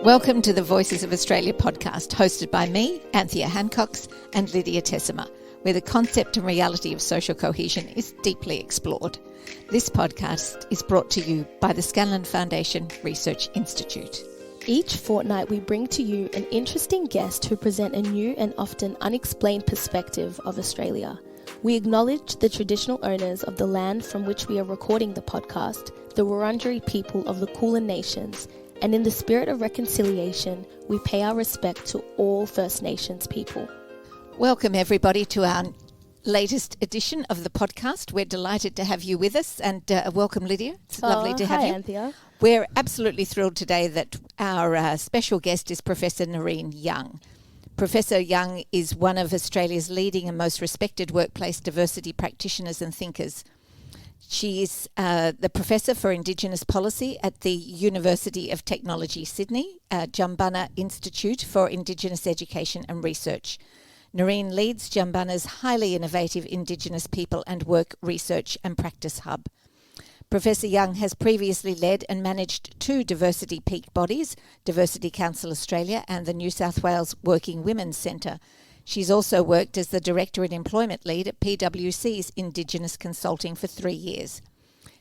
Welcome to the Voices of Australia podcast, hosted by me, Anthea Hancox, and Lydia Tessima, where the concept and reality of social cohesion is deeply explored. This podcast is brought to you by the Scanlon Foundation Research Institute. Each fortnight we bring to you an interesting guest who present a new and often unexplained perspective of Australia. We acknowledge the traditional owners of the land from which we are recording the podcast, the Wurundjeri people of the Kulin Nations, and in the spirit of reconciliation, we pay our respect to all First Nations people. Welcome everybody to our latest edition of the podcast. We're delighted to have you with us, and welcome Lydia. It's lovely to have hi, you. Anthea. We're absolutely thrilled today that our special guest is Professor Nareen Young. Professor Young is one of Australia's leading and most respected workplace diversity practitioners and thinkers. She is the Professor for Indigenous Policy at the University of Technology, Sydney, Jumbunna Institute for Indigenous Education and Research. Nareen leads Jumbunna's highly innovative Indigenous people and work research and practice hub. Professor Young has previously led and managed two diversity peak bodies, Diversity Council Australia and the New South Wales Working Women's Centre. She's also worked as the Director and Employment Lead at PwC's Indigenous Consulting for 3 years.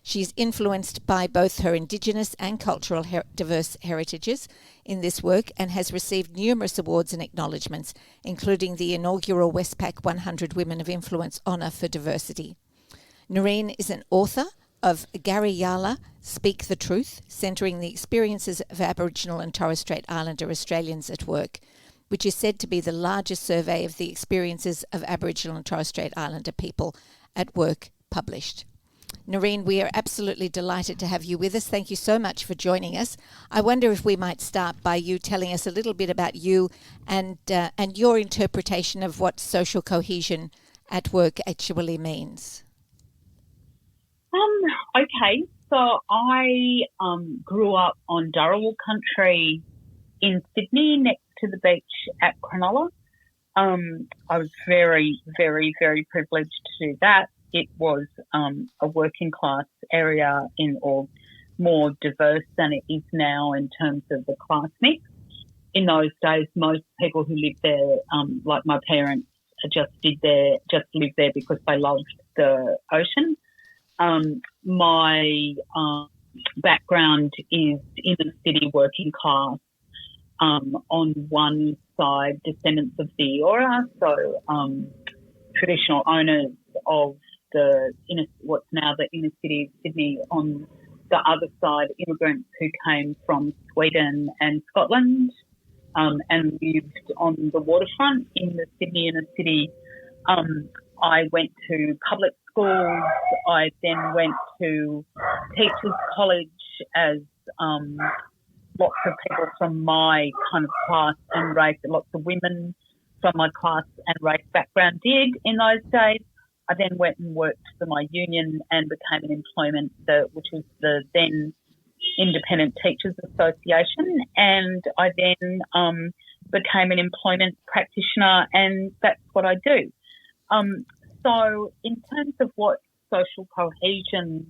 She's influenced by both her Indigenous and cultural diverse heritages in this work and has received numerous awards and acknowledgements, including the inaugural Westpac 100 Women of Influence Honour for Diversity. Nareen is an author of Gary Yala, Speak the Truth, centering the experiences of Aboriginal and Torres Strait Islander Australians at work, which is said to be the largest survey of the experiences of Aboriginal and Torres Strait Islander people at work published. Nareen, we are absolutely delighted to have you with us. Thank you so much for joining us. I wonder if we might start by you telling us a little bit about you and your interpretation of what social cohesion at work actually means. Okay, so I grew up on Dharawal country in Sydney next to the beach at Cronulla. I was very, very, very privileged to do that. It was a working class area or more diverse than it is now in terms of the class mix. In those days, most people who lived there, like my parents, just lived there because they loved the ocean. My background is inner city working class. On one side, descendants of the Eora, so traditional owners of what's now the inner city of Sydney. On the other side, immigrants who came from Sweden and Scotland and lived on the waterfront in the Sydney inner city. I went to public schools. I then went to teachers' college as lots of people from my kind of class and race, lots of women from my class and race background did in those days. I then went and worked for my union and became an employment, which was the then Independent Teachers Association, and I then became an employment practitioner, and that's what I do. So in terms of what social cohesion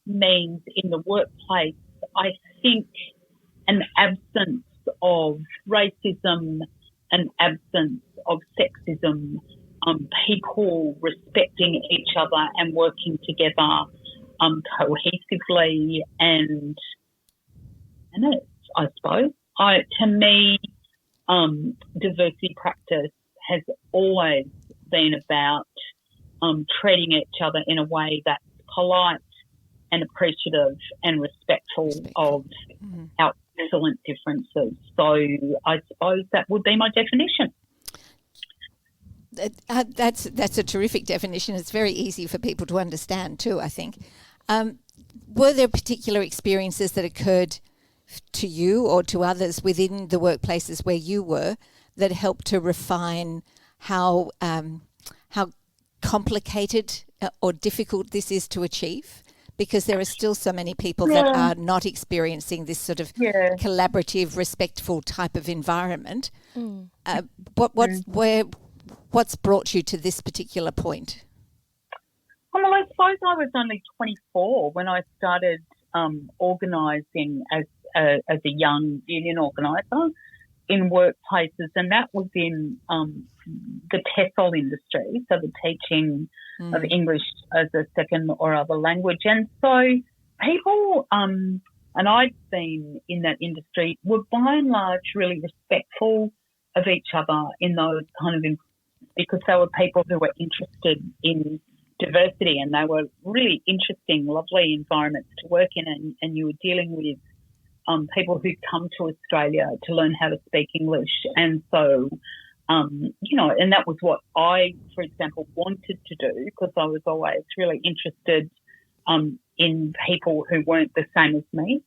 means in the workplace, I think an absence of racism, an absence of sexism, people respecting each other and working together cohesively and it, I suppose. To me, diversity practice has always been about treating each other in a way that's polite and appreciative and respectful of our excellent differences. So I suppose that would be my definition. That's a terrific definition. It's very easy for people to understand too, I think. Were there particular experiences that occurred to you or to others within the workplaces where you were that helped to refine how complicated or difficult this is to achieve? Because there are still so many people that are not experiencing this sort of collaborative, respectful type of environment. What's brought you to this particular point? Well, I suppose I was only 24 when I started organising as as a young union organiser in workplaces, and that was in the TESOL industry, so the teaching of English as a second or other language. And so people, and I'd been in that industry, were by and large really respectful of each other in those kind of because they were people who were interested in diversity, and they were really interesting, lovely environments to work in, and you were dealing with people who'd come to Australia to learn how to speak English. And so, and that was what I, for example, wanted to do, because I was always really interested in people who weren't the same as me.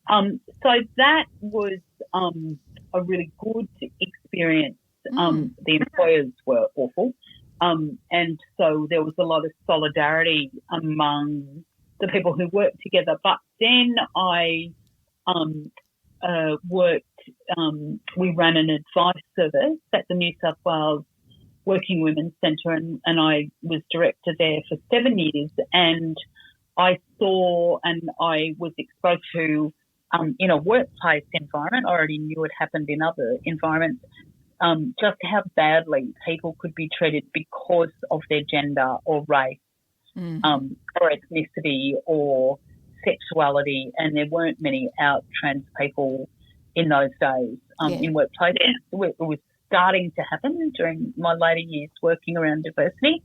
So that was a really good experience. The employers were awful. And so there was a lot of solidarity among the people who worked together. But then I worked, we ran an advice service at the New South Wales Working Women's Centre, and I was director there for 7 years. And I saw and I was exposed to, in a workplace environment, I already knew it happened in other environments, just how badly people could be treated because of their gender or race, or ethnicity or sexuality, and there weren't many out trans people in those days in workplace. It was starting to happen during my later years working around diversity.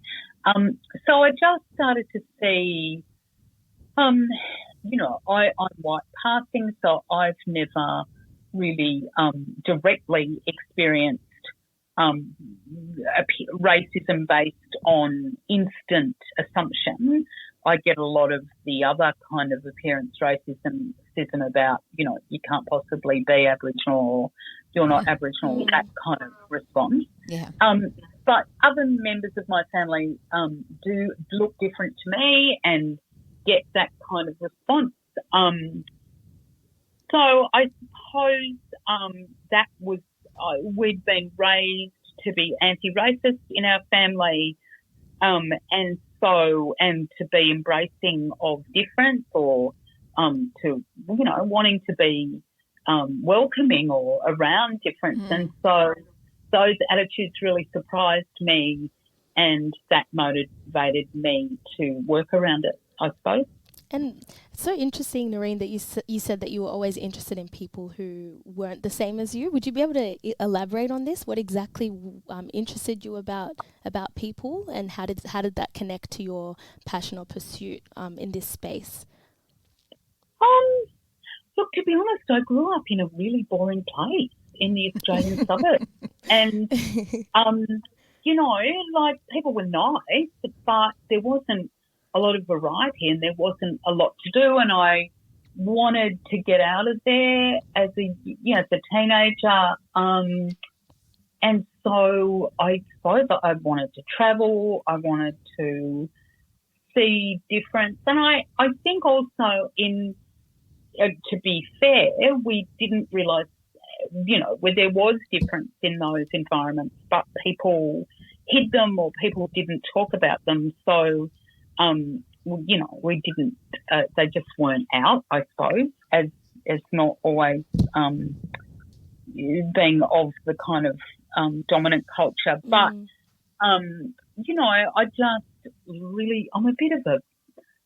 So I just started to see, I'm white passing, so I've never really directly experienced racism based on instant assumption. I get a lot of the other kind of appearance racism about, you can't possibly be Aboriginal or you're not Aboriginal, that kind of response. Yeah. But other members of my family do look different to me and get that kind of response. So I suppose that was, we'd been raised to be anti-racist in our family, and to be embracing of difference, or to, wanting to be welcoming or around difference. And so those attitudes really surprised me, and that motivated me to work around it, I suppose. And it's so interesting, Nareen, that you said that you were always interested in people who weren't the same as you. Would you be able to elaborate on this? What exactly interested you about people, and how did that connect to your passion or pursuit in this space? Look, to be honest, I grew up in a really boring place in the Australian suburbs, and people were nice, but there wasn't a lot of variety and there wasn't a lot to do, and I wanted to get out of there as a teenager, and so I suppose I wanted to travel, I wanted to see difference, and I think also to be fair, we didn't realise, where there was difference in those environments, but people hid them or people didn't talk about them, so we didn't, they just weren't out, I suppose, as not always being of the kind of dominant culture. But, I just really, I'm a bit of a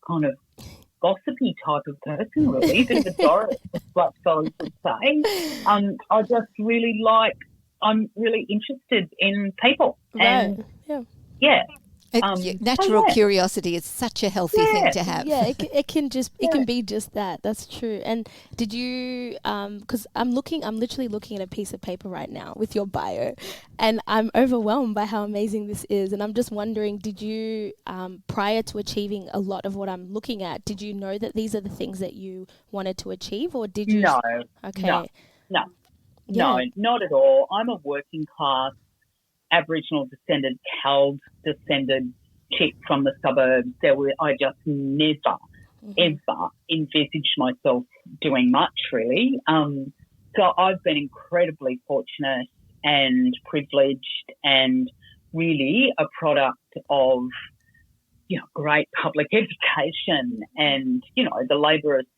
kind of gossipy type of person, really, a bit of a Doris, like fellas would say. I just really I'm really interested in people. Right. And, yeah. Natural curiosity is such a healthy thing to have. Yeah, it can be just that. That's true. And did you? Because I'm literally looking at a piece of paper right now with your bio, and I'm overwhelmed by how amazing this is. And I'm just wondering, did you, prior to achieving a lot of what I'm looking at, did you know that these are the things that you wanted to achieve, or did you? No. Okay. No. Yeah. No, not at all. I'm a working class, Aboriginal descended, Cal descended chick from the suburbs. I just never, ever envisaged myself doing much, really. So I've been incredibly fortunate and privileged, and really a product of, great public education and, the labourist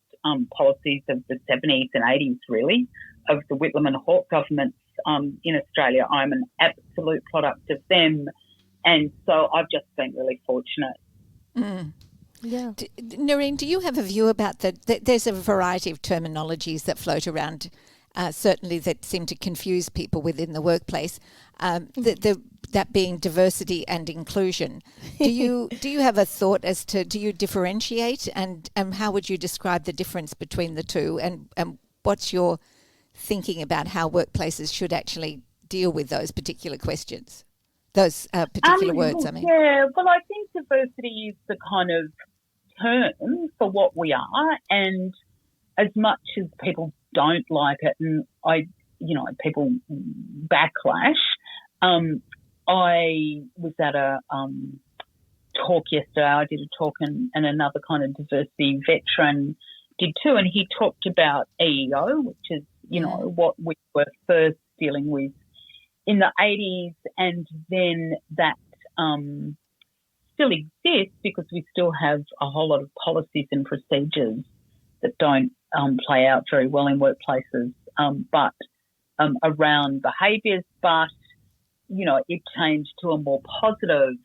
policies of the 70s and 80s, really, of the Whitlam and Hawke governments in Australia. I'm an absolute product of them. And so I've just been really fortunate. Mm. Yeah. Nareen, do you have a view about there's a variety of terminologies that float around, certainly that seem to confuse people within the workplace, that being diversity and inclusion. Do you have a thought as to, do you differentiate, and how would you describe the difference between the two, and what's your thinking about how workplaces should actually deal with those particular questions? Those particular words, I mean. Yeah, well, I think diversity is the kind of term for what we are, and as much as people don't like it, and people backlash, I was at a talk yesterday. I did a talk, and another kind of diversity veteran did too, and he talked about EEO, which is, what we were first dealing with in the 80s, and then that still exists because we still have a whole lot of policies and procedures that don't play out very well in workplaces, but around behaviours. But, it changed to a more positive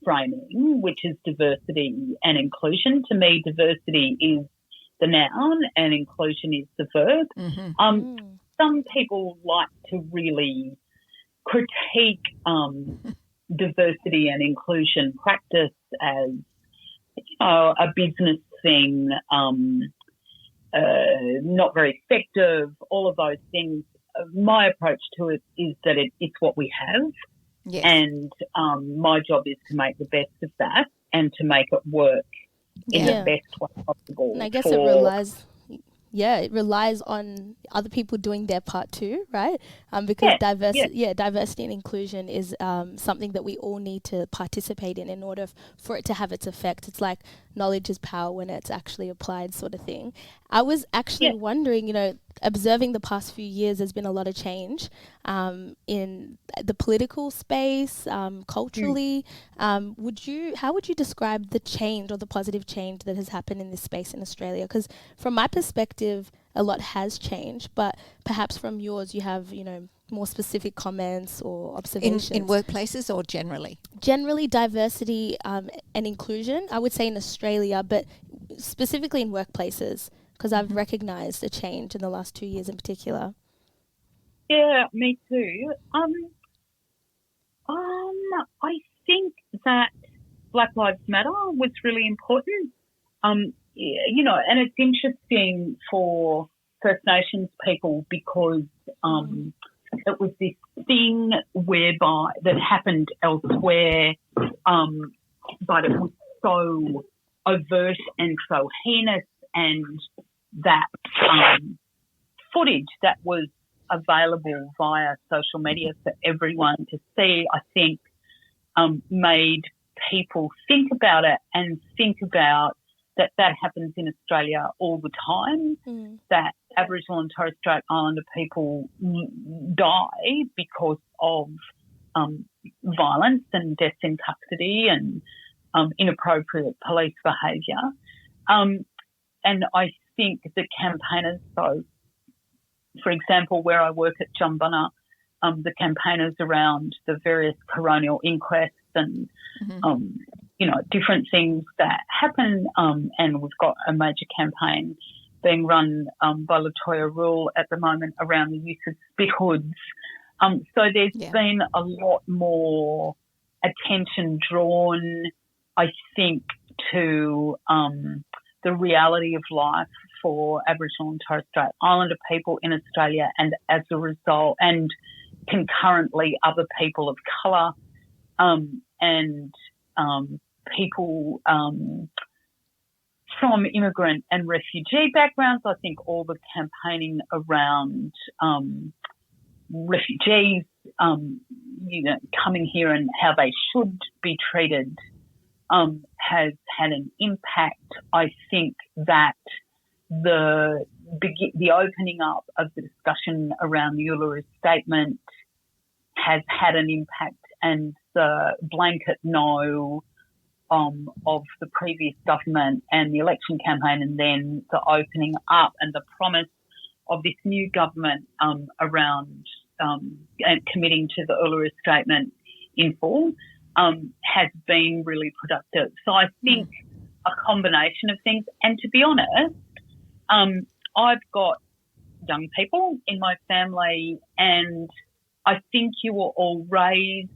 framing, which is diversity and inclusion. To me, diversity is the noun and inclusion is the verb. Mm-hmm. Some people like to really critique diversity and inclusion practice as a business thing, not very effective, all of those things. My approach to it is that it's what we have. Yes. And my job is to make the best of that and to make it work in the best way possible. And I guess it relies on other people doing their part too, right? Because diversity and inclusion is something that we all need to participate in order for it to have its effect. It's like knowledge is power when it's actually applied, sort of thing. I was actually wondering, observing the past few years, there's been a lot of change in the political space, culturally. How would you describe the change or the positive change that has happened in this space in Australia? Because from my perspective, a lot has changed, but perhaps from yours, you have, more specific comments or observations. In workplaces or generally? Generally, diversity and inclusion, I would say in Australia, but specifically in workplaces, because I've recognised a change in the last 2 years in particular. Yeah, me too. I think that Black Lives Matter was really important. And it's interesting for First Nations people because it was this thing whereby that happened elsewhere, but it was so overt and so heinous, and that footage that was available via social media for everyone to see, I think, made people think about it and think about that happens in Australia all the time, that Aboriginal and Torres Strait Islander people die because of violence and deaths in custody and inappropriate police behaviour. And I think the campaigners, so, for example, where I work at Jumbunna, the campaigners around the various coronial inquests and, different things that happen, and we've got a major campaign being run by Latoya Rule at the moment around the use of spit hoods. So there's been a lot more attention drawn, I think, to the reality of life for Aboriginal and Torres Strait Islander people in Australia, and as a result, and concurrently other people of colour and people from immigrant and refugee backgrounds. I think all the campaigning around refugees, coming here and how they should be treated has had an impact. I think that the opening up of the discussion around the Uluru Statement has had an impact, and the blanket no, of the previous government and the election campaign, and then the opening up and the promise of this new government around and committing to the Uluru Statement in full has been really productive. So I think a combination of things. And to be honest, I've got young people in my family, and I think you were all raised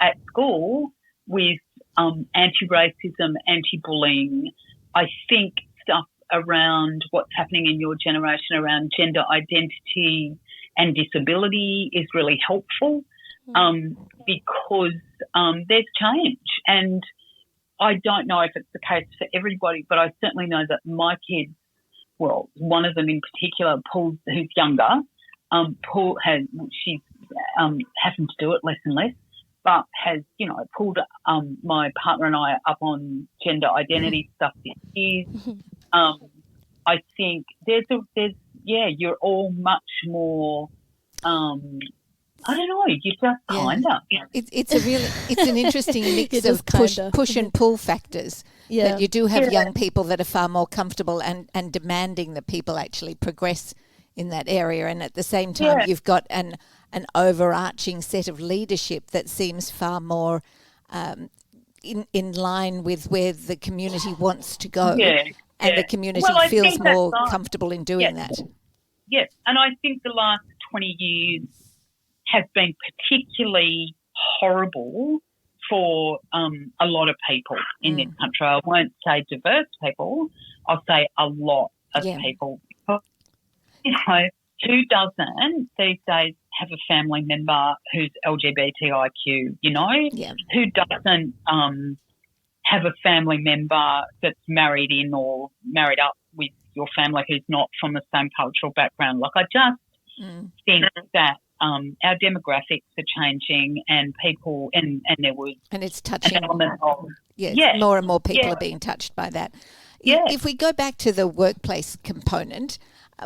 at school with anti-racism, anti-bullying. I think stuff around what's happening in your generation around gender identity and disability is really helpful because there's change. And I don't know if it's the case for everybody, but I certainly know that my kids, well, one of them in particular, Paul, who's younger, she's having to do it less and less, but has, pulled my partner and I up on gender identity stuff this year. I think you're all much more, I don't know, you just kind of. It's an interesting mix of push and pull factors. Yeah. That you do have young people that are far more comfortable and demanding that people actually progress in that area, and at the same time you've got an overarching set of leadership that seems far more in line with where the community wants to go, and the community feels more comfortable in doing that. Yes, and I think the last 20 years have been particularly horrible for a lot of people in this country. I won't say diverse people, I'll say a lot of people. Who doesn't these days have a family member who's LGBTIQ, Who doesn't have a family member that's married in or married up with your family who's not from the same cultural background? Like, I just think that our demographics are changing, and people, and there was it's touching an element of more and more people are being touched by that. If we go back to the workplace component,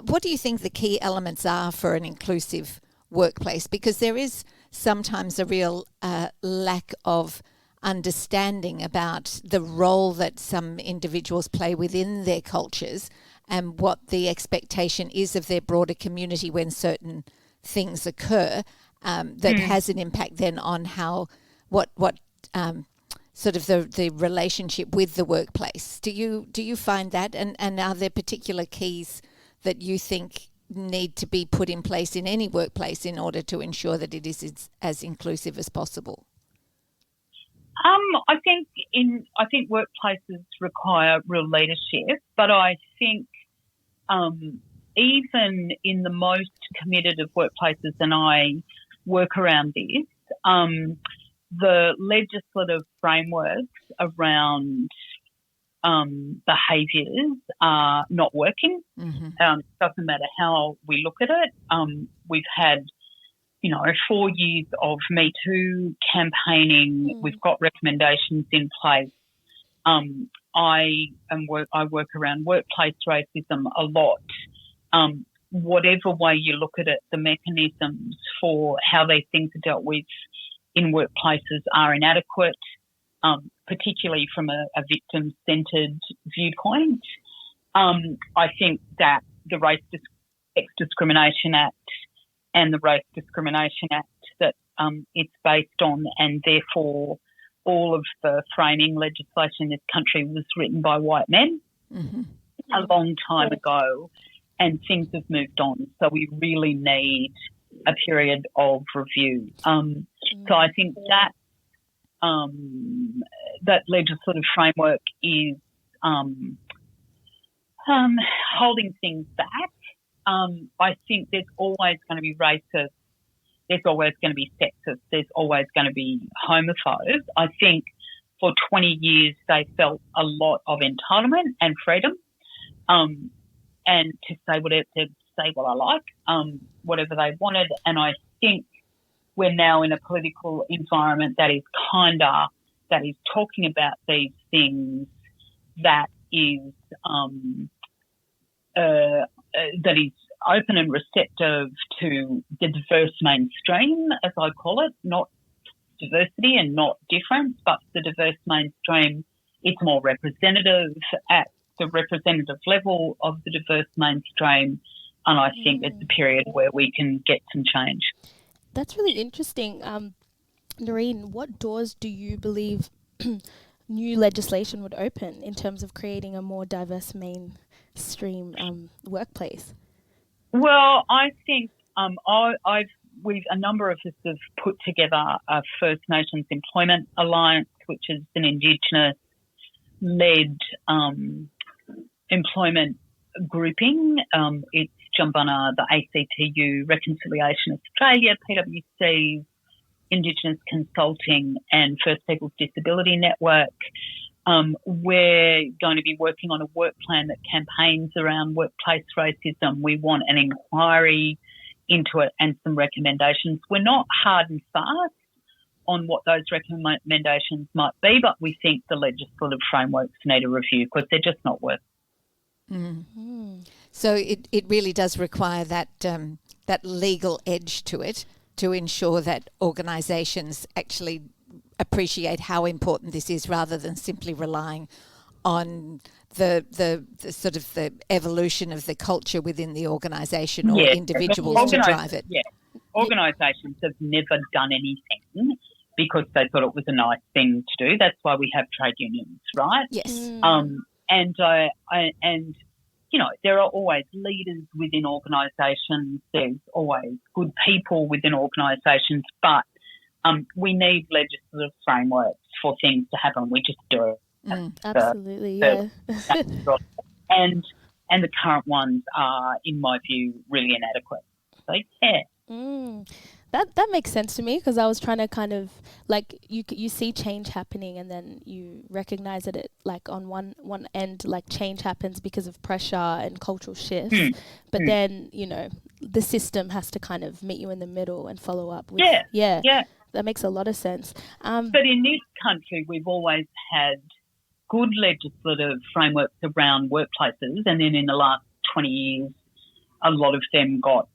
what do you think the key elements are for an inclusive workplace? Because there is sometimes a real lack of understanding about the role that some individuals play within their cultures and what the expectation is of their broader community when certain things occur that has an impact then on what sort of the relationship with the workplace. Do you find that, and are there particular keys that you think need to be put in place in any workplace in order to ensure that it is as inclusive as possible? I think workplaces require real leadership, but I think even in the most committed of workplaces, and I work around this, the legislative frameworks around behaviours are not working. Doesn't matter how we look at it. We've had 4 years of Me Too campaigning. We've got recommendations in place. I work around workplace racism a lot. Whatever way you look at it, the mechanisms for how these things are dealt with in workplaces are inadequate, particularly from a victim-centred viewpoint. I think that the Race Sex Discrimination Act and the Race Discrimination Act that it's based on, and therefore all of the framing legislation in this country was written by white men a long time ago, and things have moved on. So we really need a period of review. So I think that that legislative framework is holding things back. I think there's always going to be racist, there's always going to be sexist, there's always going to be homophobe. I think for 20 years they felt a lot of entitlement and freedom, and to say what I like, whatever they wanted. And I think we're now in a political environment that is talking about these things, that is open and receptive to the diverse mainstream, as I call it, not diversity and not difference, but the diverse mainstream It's more representative at the representative level of the diverse mainstream, and I think it's a period where we can get some change. That's really interesting. Nareen, what doors do you believe new legislation would open in terms of creating a more diverse mainstream workplace? Well, I think a number of us have put together a First Nations Employment Alliance, which is an Indigenous-led employment grouping. It's Jumbunna, the ACTU, Reconciliation Australia, PwC, Indigenous Consulting and First Peoples Disability Network. We're going to be working on a work plan that campaigns around workplace racism. We want an inquiry into it and some recommendations. We're not hard and fast on what those recommendations might be, but we think the legislative frameworks need a review because they're just not worth it. Mm. So it really does require that legal edge to it to ensure that organisations actually appreciate how important this is rather than simply relying on the sort of the evolution of the culture within the organisation or individuals to drive it. Yeah, organisations have never done anything because they thought it was a nice thing to do. That's why we have trade unions, right? Yes. And you know, there are always leaders within organisations. There's always good people within organisations, but we need legislative frameworks for things to happen. We just do it. Absolutely, yeah. And the current ones are, in my view, really inadequate. So, yeah. That makes sense to me because I was trying to kind of like you see change happening and then you recognize that it like on one end like change happens because of pressure and cultural shifts, but then you know the system has to kind of meet you in the middle and follow up with that makes a lot of sense. But in this country we've always had good legislative frameworks around workplaces, and then in the last 20 years a lot of them got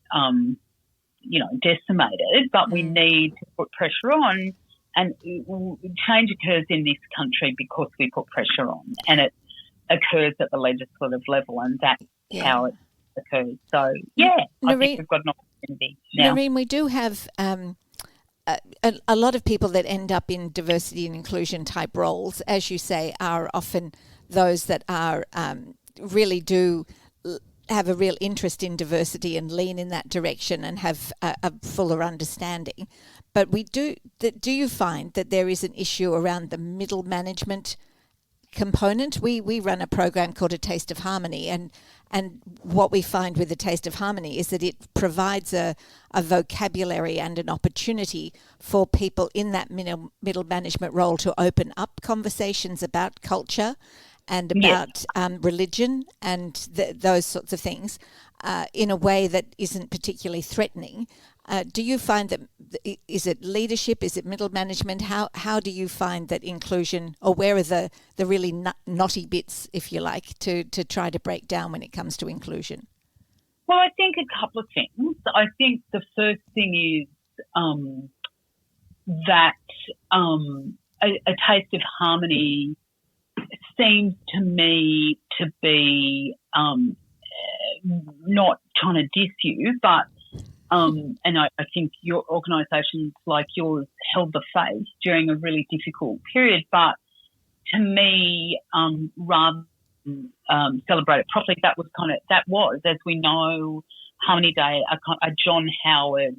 decimated, but we need to put pressure on, and change occurs in this country because we put pressure on, and it occurs at the legislative level, and that's how it occurs. So, I think we've got an opportunity now. Nareen, we do have a lot of people that end up in diversity and inclusion type roles, as you say, are often those that are really do have a real interest in diversity and lean in that direction and have a fuller understanding. But do you find that there is an issue around the middle management component? We run a program called A Taste of Harmony, and what we find with A Taste of Harmony is that it provides a vocabulary and an opportunity for people in that middle management role to open up conversations about culture and about religion and those sorts of things in a way that isn't particularly threatening. Do you find that, is it leadership, is it middle management? How do you find that inclusion, or where are the really knotty bits, if you like, to try to break down when it comes to inclusion? Well, I think a couple of things. I think the first thing is that a Taste of Harmony seems to me to be not trying to diss you, but and I think your organisations like yours held the face during a really difficult period. But to me, rather than celebrate it properly, that was, as we know, Harmony Day, a John Howard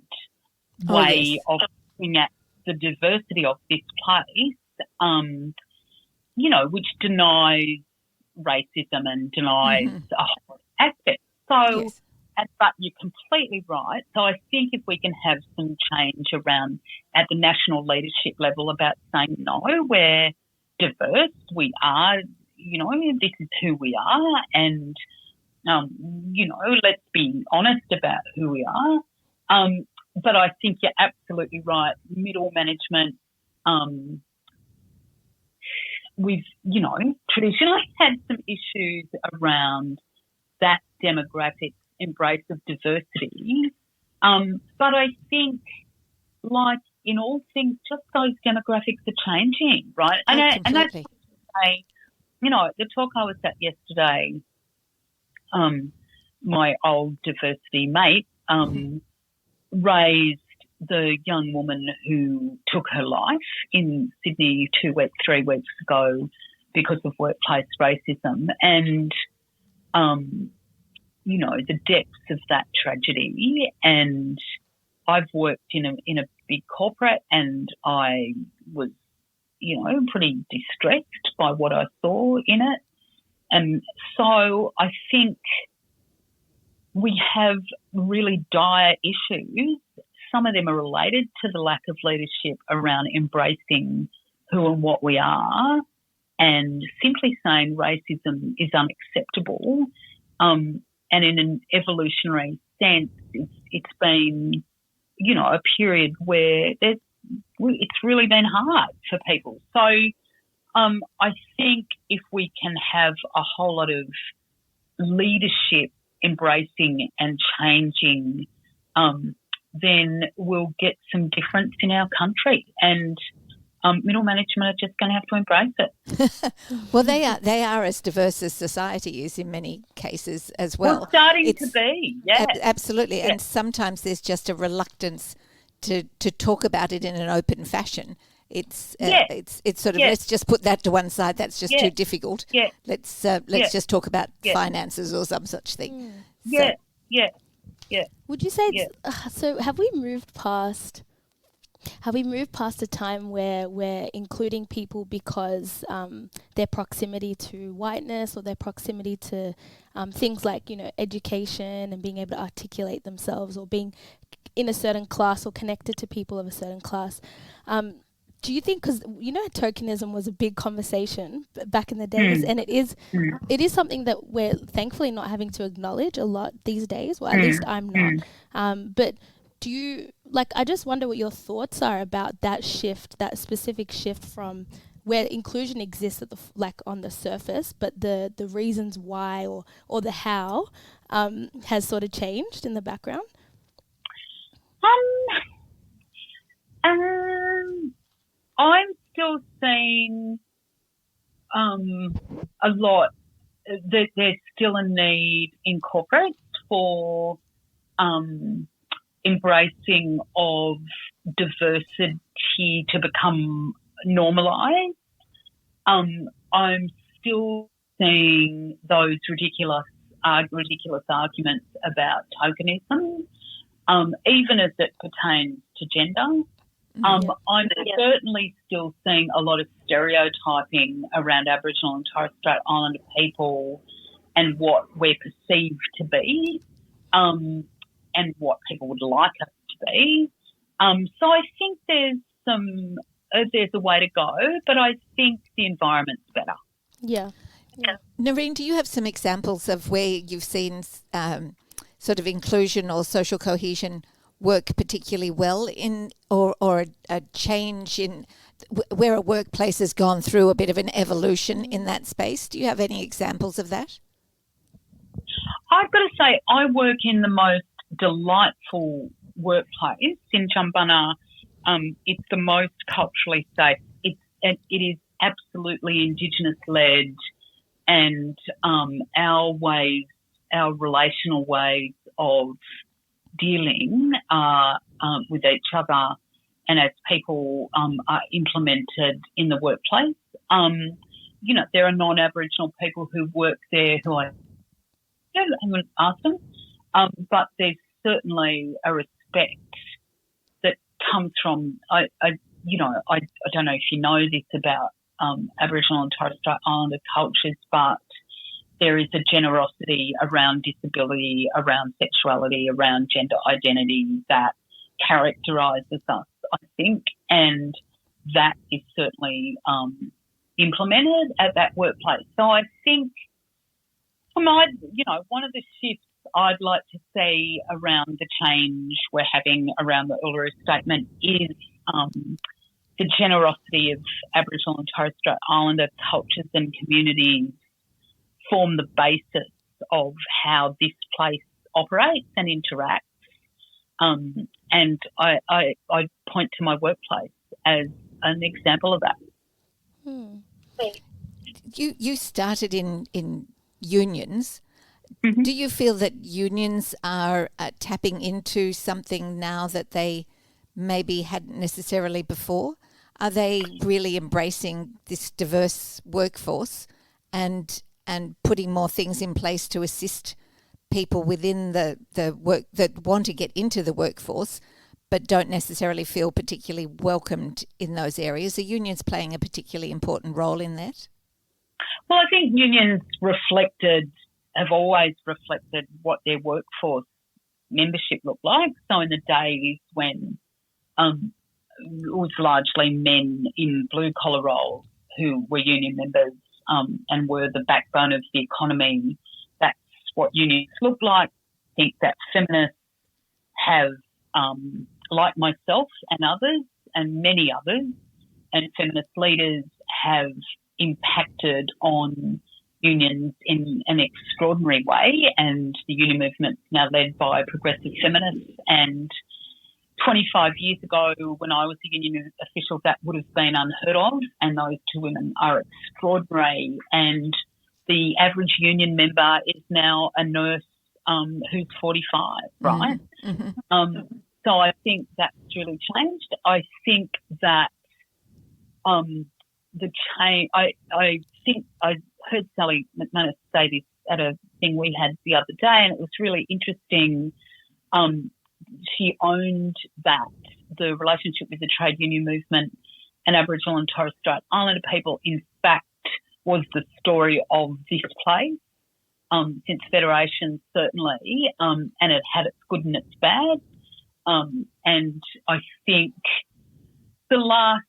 way of looking at the diversity of this place. Which denies racism and denies a whole aspect. So, but you're completely right. So I think if we can have some change around at the national leadership level about saying, no, we're diverse, we are, this is who we are, and, let's be honest about who we are. But I think you're absolutely right. Middle management, we've, traditionally had some issues around that demographic embrace of diversity. But I think, like in all things, just those demographics are changing, right? And that's to say the talk I was at yesterday, my old diversity mate raised the young woman who took her life in Sydney 3 weeks ago because of workplace racism, and the depths of that tragedy. And I've worked in a big corporate, and I was pretty distressed by what I saw in it. And so I think we have really dire issues. Some of them are related to the lack of leadership around embracing who and what we are, and simply saying racism is unacceptable. And in an evolutionary sense, it's been, a period where it's really been hard for people. So I think if we can have a whole lot of leadership embracing and changing, then we'll get some difference in our country, and middle management are just going to have to embrace it. Well, they are as diverse as society is in many cases as well. Well, starting to be, yeah. Absolutely. Yeah. And sometimes there's just a reluctance to talk about it in an open fashion. It's sort of, let's just put that to one side. That's just too difficult. Yeah. Let's just talk about finances or some such thing. Yeah. Would you say so? Have we moved past a time where we're including people because their proximity to whiteness or their proximity to things like education and being able to articulate themselves, or being in a certain class or connected to people of a certain class? Do you think, because tokenism was a big conversation back in the days, and it is something that we're thankfully not having to acknowledge a lot these days, well, at least I'm not. But do you, I just wonder what your thoughts are about that shift, that specific shift from where inclusion exists at on the surface, but the reasons why or the how has sort of changed in the background? I'm still seeing a lot that there's still a need in corporates for embracing of diversity to become normalised. I'm still seeing those ridiculous arguments about tokenism, even as it pertains to gender. I'm certainly still seeing a lot of stereotyping around Aboriginal and Torres Strait Islander people and what we're perceived to be, and what people would like us to be. So I think there's a way to go, but I think the environment's better. Yeah. Nareen, do you have some examples of where you've seen sort of inclusion or social cohesion work particularly well in, or a change in where a workplace has gone through a bit of an evolution in that space? Do you have any examples of that? I've got to say, I work in the most delightful workplace in Jumbunna. It's the most culturally safe. It is absolutely Indigenous led, and our relational ways of dealing with each other and as people are implemented in the workplace. There are non-Aboriginal people who work there who I haven't asked them, but there's certainly a respect that comes from, I don't know if you know this about Aboriginal and Torres Strait Islander cultures, but there is a generosity around disability, around sexuality, around gender identity that characterises us, I think, and that is certainly implemented at that workplace. So I think, one of the shifts I'd like to see around the change we're having around the Uluru Statement is the generosity of Aboriginal and Torres Strait Islander cultures and communities form the basis of how this place operates and interacts. And I point to my workplace as an example of that. You started in unions. Mm-hmm. Do you feel that unions are tapping into something now that they maybe hadn't necessarily before? Are they really embracing this diverse workforce and putting more things in place to assist people within the work that want to get into the workforce but don't necessarily feel particularly welcomed in those areas? Are unions playing a particularly important role in that? Well, I think unions have always reflected what their workforce membership looked like. So in the days when it was largely men in blue-collar roles who were union members and were the backbone of the economy, that's what unions look like. I think that feminists have, like myself and others and many others, and feminist leaders have impacted on unions in an extraordinary way, and the union movement's now led by progressive feminists. And 25 years ago, when I was a union official, that would have been unheard of, and those two women are extraordinary. And the average union member is now a nurse who's 45, right? Mm-hmm. So I think that's really changed. I think that the change, I think I heard Sally McManus say this at a thing we had the other day, and it was really interesting. She owned that the relationship with the trade union movement and Aboriginal and Torres Strait Islander people, in fact, was the story of this place since Federation, certainly, and it had its good and its bad. And I think the last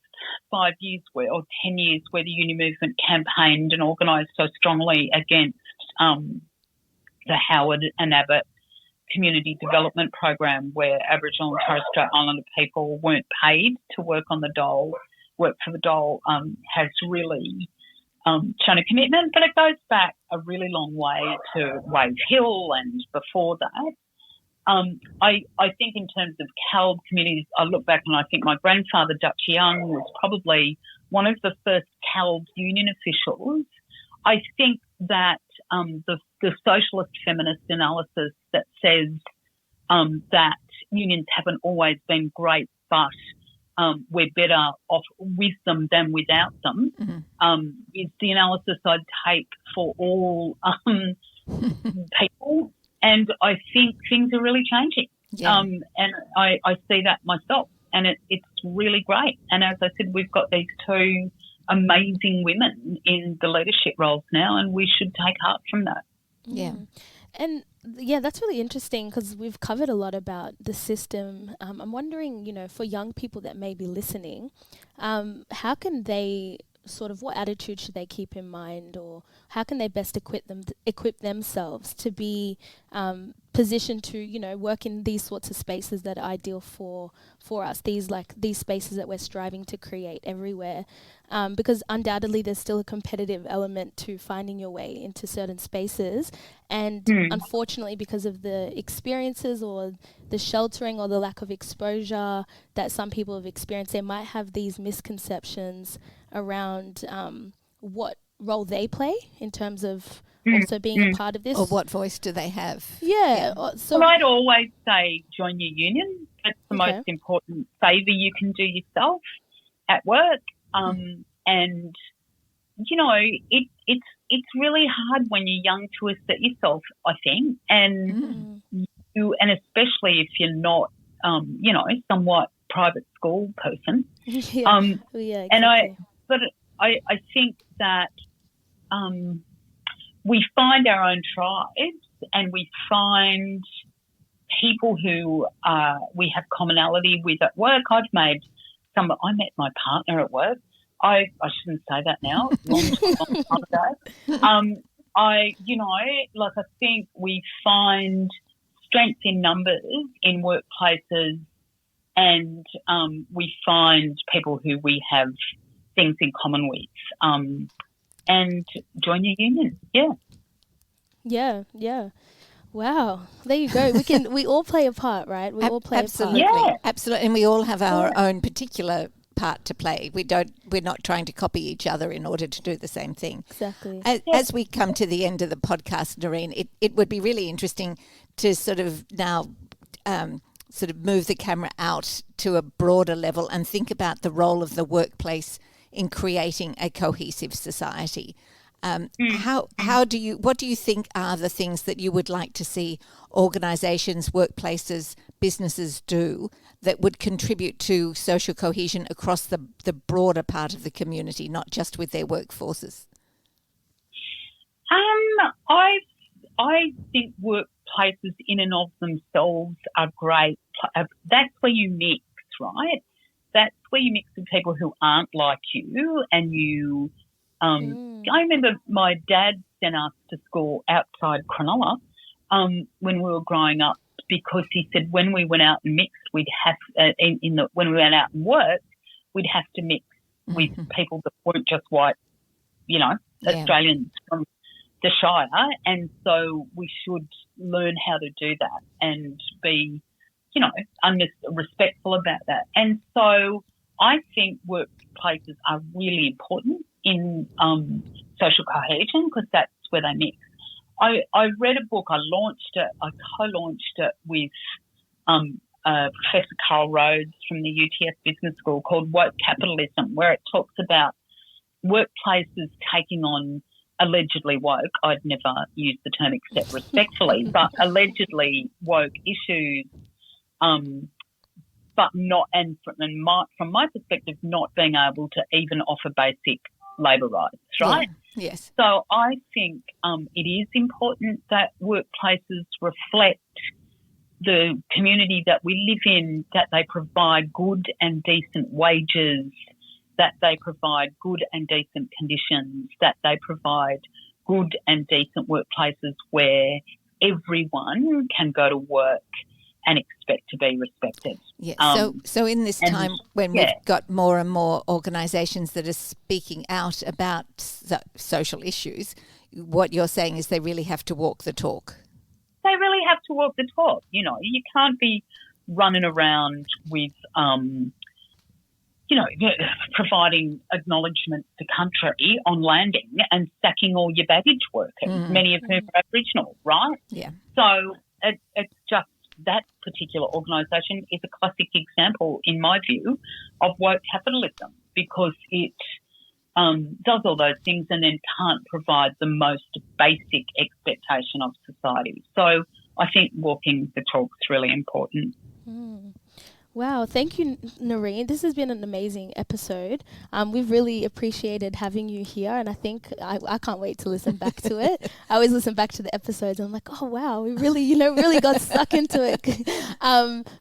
5 years or 10 years where the union movement campaigned and organised so strongly against the Howard and Abbott community development program, where Aboriginal and Torres Strait Islander people weren't paid to work on the dole, work for the dole, has really shown a commitment. But it goes back a really long way to Wave Hill and before that. I think in terms of CALB communities, I look back and I think my grandfather, Dutch Young, was probably one of the first CALB union officials. I think that the socialist feminist analysis that says that unions haven't always been great, but we're better off with them than without them, is the analysis I'd take for all people. And I think things are really changing. Yeah. And I see that myself, and it's really great. And as I said, we've got these two amazing women in the leadership roles now, and we should take heart from that. Yeah. And yeah, that's really interesting because we've covered a lot about the system. I'm wondering, for young people that may be listening, how can they what attitude should they keep in mind, or how can they best equip themselves to be positioned to, work in these sorts of spaces that are ideal for us, these spaces that we're striving to create everywhere, because undoubtedly there's still a competitive element to finding your way into certain spaces, and unfortunately because of the experiences or the sheltering or the lack of exposure that some people have experienced, they might have these misconceptions around what role they play in terms of also being a part of this. Or what voice do they have? Yeah. So I'd always say join your union. That's the most important favour you can do yourself at work. And, it's really hard when you're young to assert yourself, I think. And and especially if you're not, somewhat private school person. Exactly. And I think that we find our own tribes, and we find people who we have commonality with at work. I met my partner at work. I shouldn't say that now. Long time ago. I think we find strength in numbers in workplaces, and we find people who we have things in common with, and join your union. Yeah. Wow, there you go. We all play a part, right? We all play absolutely. a part. Yeah. Absolutely, and we all have our own particular part to play. We're not trying to copy each other in order to do the same thing. Exactly. As we come to the end of the podcast, Nareen, it would be really interesting to sort of now sort of move the camera out to a broader level and think about the role of the workplace in creating a cohesive society. What do you think are the things that you would like to see organisations, workplaces, businesses do that would contribute to social cohesion across the broader part of the community, not just with their workforces? I think workplaces in and of themselves are great. That's where you mix, right? That's where you mix with people who aren't like you, and you. I remember my dad sent us to school outside Cronulla when we were growing up, because he said when we went out and mixed, we'd have when we went out and worked, we'd have to mix with people that weren't just white, Australians from the Shire, and so we should learn how to do that and be, respectful about that. And so I think workplaces are really important in social cohesion, because that's where they mix. I read a book, I co-launched it with Professor Carl Rhodes from the UTS Business School, called Woke Capitalism, where it talks about workplaces taking on allegedly woke, I'd never use the term except respectfully, but allegedly woke issues, but not, and from my perspective, not being able to even offer basic labour rights, right? Yeah. Yes. So I think it is important that workplaces reflect the community that we live in, that they provide good and decent wages, that they provide good and decent conditions, that they provide good and decent workplaces where everyone can go to work and expect to be respected. Yeah. So in this time when we've got more and more organisations that are speaking out about social issues, what you're saying is they really have to walk the talk. They really have to walk the talk. You can't be running around with, providing acknowledgements to country on landing and sacking all your baggage workers, many of whom are Aboriginal, right? Yeah. So it's just, that particular organisation is a classic example, in my view, of woke capitalism, because it does all those things and then can't provide the most basic expectation of society. So I think walking the talk is really important. Wow, thank you, Nareen. This has been an amazing episode. We've really appreciated having you here, and I think I can't wait to listen back to it. I always listen back to the episodes, and I'm like, oh wow, we really, really got stuck into it.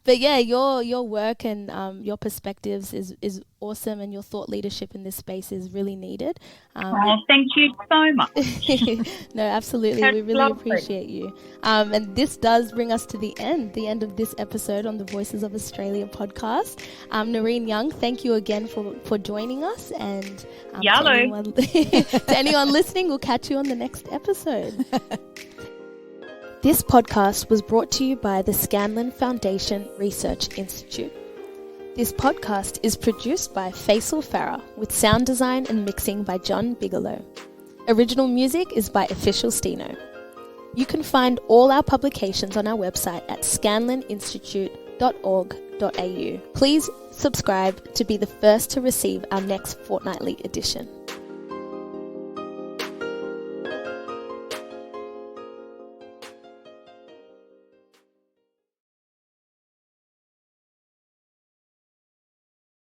But yeah, your work and your perspectives is awesome, and your thought leadership in this space is really needed. Thank you so much. No, absolutely. That's we really lovely. appreciate you. And this does bring us to the end of this episode on the Voices of Australia podcast. Nareen Young, thank you again for joining us. And to anyone listening, we'll catch you on the next episode. This podcast was brought to you by the Scanlon Foundation Research Institute. This podcast is produced by Faisal Farah with sound design and mixing by John Bigelow. Original music is by Official Steno. You can find all our publications on our website at scanloninstitute.org.au. Please subscribe to be the first to receive our next fortnightly edition.